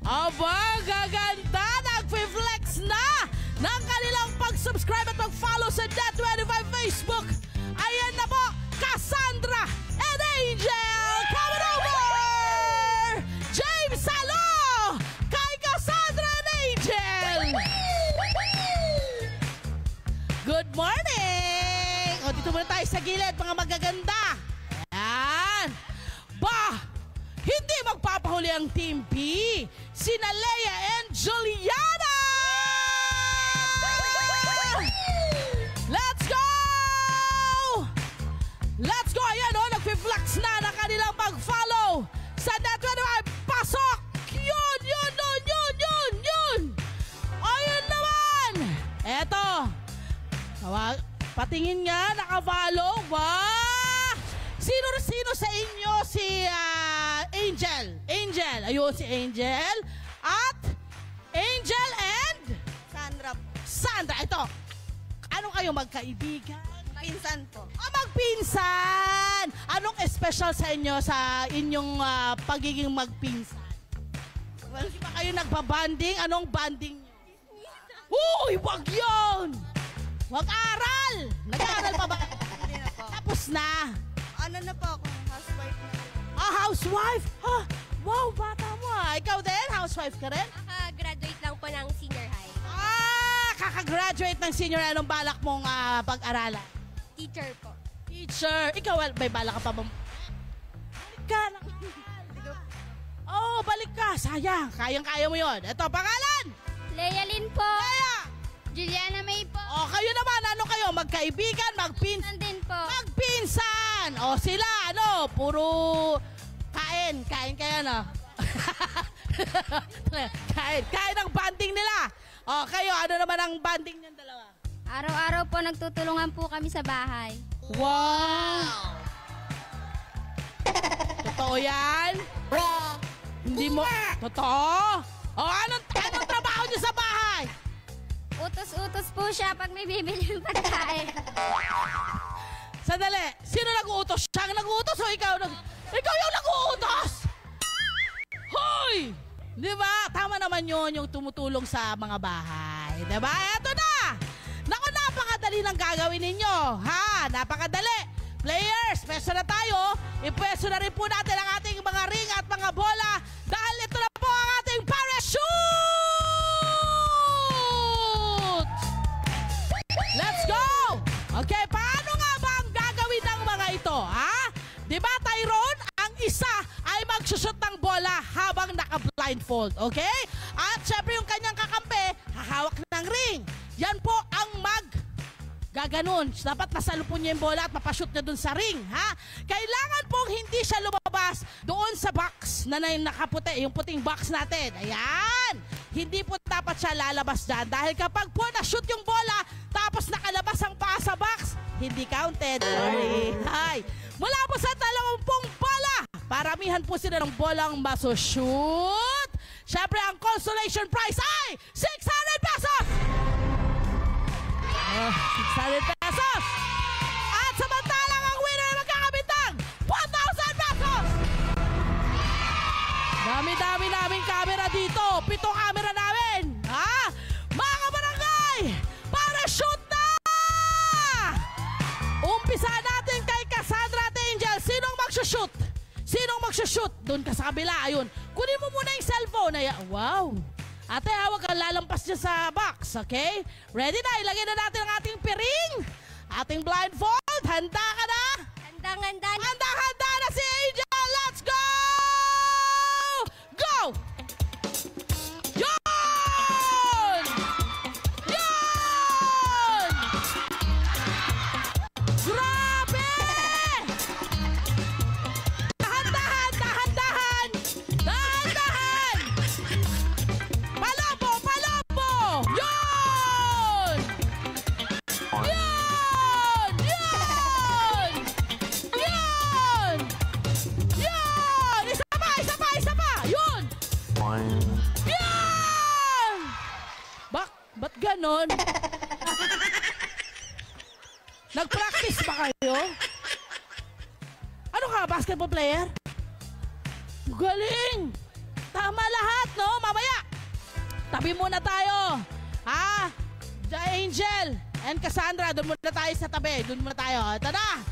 Aba, gaganda! Nag-flex na ng kanilang pag-subscribe at mag-follow sa Net25 Facebook. Ayan na po, Cassandra and Angel coming over! James Salo kay Cassandra and Angel! Good morning! O, dito muna tayo sa gilid, mga magaganda. Ayan! Bah! Hindi magpapahuli ang Team P. Sina Leia and Juliana! Let's go! Let's go! Ayan o, nag-flex na na kanilang mag-follow sa Net25. Pasok! Yun! Ayun naman! Eto. Patingin nga, naka-follow. Wow! Sino sa inyo si Angel? Ayun si Angel. At Angel and Sandra. Ito. Ano kayo, magkaibigan? Pinsan po. Magpinsan! Anong special sa inyo sa inyong pagiging magpinsan? Hindi ba kayo nagbabanding? Anong banding nyo? Uy, wag yun! Wag aral! Nag-aaral pa ba? Hindi na po. Tapos na. Ano na po ako? Housewife na. Housewife? Wow, bata mo Ikaw din? Housewife ka rin? Kaka-graduate lang po ng senior high. Kaka-graduate ng senior. Anong balak mong pag-aralan? Teacher po. Teacher. Ikaw, may balak ka pa ba? Balik ka lang. Balik ka. Sayang. Kayang-kaya mo yun. Ito, pangalan? Leia Lynn po. Leia! Juliana May po. Kayo naman. Ano kayo? Magkaibigan? Magpinsan din po. Magpinsan! Sila, puro kain kayo, kain ang banding nila. Kayo, ano naman ang banding niyong dalawa? Araw-araw po nagtutulungan po kami sa bahay. Wow! Totoo yan? Hindi mo... Totoo? Anong trabaho niyo sa bahay? Utos-utos po siya pag may bibili ng pagkain. Sandali, sino nag-uutos? Siya ang nag-uutos o ikaw? Ikaw yung nag-uutos! Hoy! Di ba? Tama naman yun yung tumutulong sa mga bahay. Di ba? Eto na! Naku, napakadali ng gagawin ninyo. Napakadali. Players, pwesto na tayo. Ipwesto na rin po natin ang ating mga ring at mga bola dahil ito na po ang ating parachute! Let's go! Okay, paano nga ba ang gagawin ng mga ito? Di ba, Tyrone? Ang isa ay magsushoot ng bola habang naka-blindfold. Okay? At syempre yung kanyang kakampi, hahawak ng ring. Yan po ang gaganon. Dapat masalupon niya yung bola at mapashoot niya dun sa ring. Kailangan pong hindi siya lumabas doon sa box na nakaputi, yung puting box natin. Ayan! Hindi po dapat siya lalabas dyan dahil kapag po na-shoot yung bola tapos nakalabas ang paa sa box, hindi counted. Sorry. Mula po sa 20 bola, paramihan po sila ng bolang masushoot. Siyempre, ang consolation prize ay 600 pesos! 600 pesos! At samantalang ang winner na magkakabitang 1,000 pesos! Dami-dami naming camera dito. 7 camera namin. Mga kabarangay, parachute na! Umpisa natin kay Cassandra at Angel. Sinong magsushoot? Magsushoot? Doon ka sa kabila. Ayun. Kunin mo muna yung cellphone. Wow. Ate, hawag ka, lalampas niya sa box, okay? Ready na, ilagay na natin ang ating piring, ating blindfold. Handa ka na? Handang-handa na. Handang-handa na si Angel. Let's go! Go! Yun! Yun! Grabe! Dahan-dahan! Dahan-dahan! Dahan-dahan! Palabo! Yun! Yun! Yun! Yun! Yun! Isa pa! Yun! Yun! Ba't ganon? Nag-practice ba kayo? Ano ka, basketball player? Galing! Tama lahat, no? Mamaya tabi muna tayo. Ha? Angel and Cassandra, doon muna tayo sa tabi. Doon muna tayo. Ito na.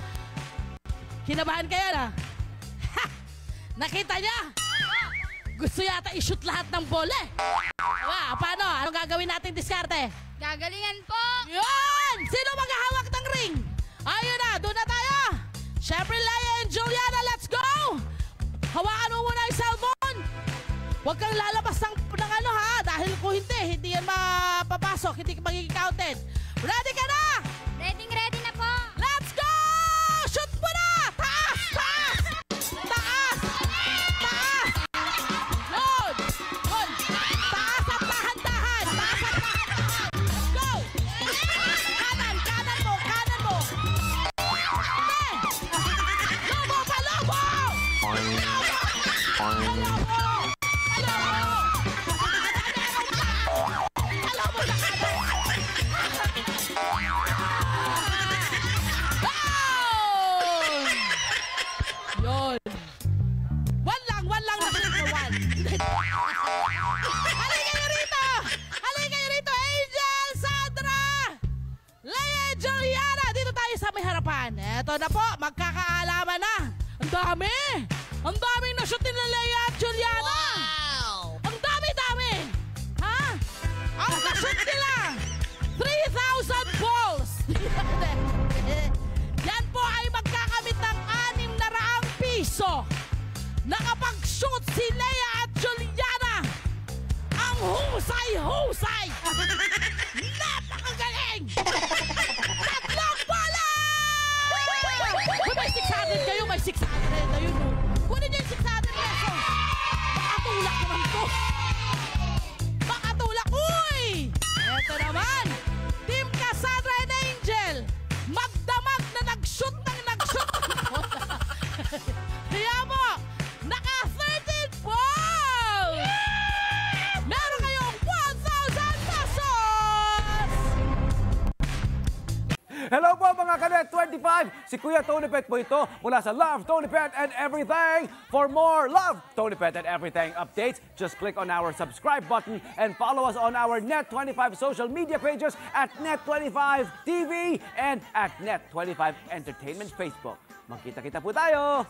Kinabahan kayo na? Ha! Nakita niya? Gusto yata i-shoot lahat ng bola. Paano? Anong gagawin natin diskarte? Gagalingan po. Yun! Sino maghahawak ng ring? Ayun na, doon na tayo. Siyempre, Leia and Juliana, let's go! Hawakan mo muna yung cellphone. Huwag kang lalabas ng ano ha, dahil kung hindi yan mapapasok, hindi magiging counted. Ready ka na? Ready na po. Let's go! Shoot mo na! Taas! Taas! Taas! Taas! Yun! Yun! Taas at dahan-dahan! Taas at dahan-dahan! Let's go! Kanan! Kanan mo! Kanan mo! Lobo pa! Lobo! Lobo! Yun. One lang na one. Halika kayo rito! Halika kayo rito! Angel, Sandra! Leia, Juliana! Dito tayo sa may harapan. Eto na po, magkakaalaman na. Ang dami! Ang daming na-shoot nila Leia at Juliana! Wow! Ang dami-dami! Ha? Ang na-shoot nila! 3,000 balls! Yan po ay magkakamit ng 600 piso. Nakapag-shoot si Leia at Juliana. Ang husay-husay! Napakagaling! Tatlong bola! May 600 kayo, may 600 kayo. Kunin niyo yung 600 pesos. Makatulak naman to. Makatulak! Uy! Eto naman. Team Cassandra and Angel. Magdamag na nag-shoot ng nag-shoot. Kaya mo, naka 13 balls! Meron kayong 1,000 pesos! Hello po mga Kanet 25! Si Kuya Tony Pet po ito mula sa Love, Tony Pet and Everything. For more Love, Tony Pet and Everything updates, just click on our subscribe button and follow us on our Net25 social media pages at Net25 TV and at Net25 Entertainment Facebook. Magkita-kita po tayo!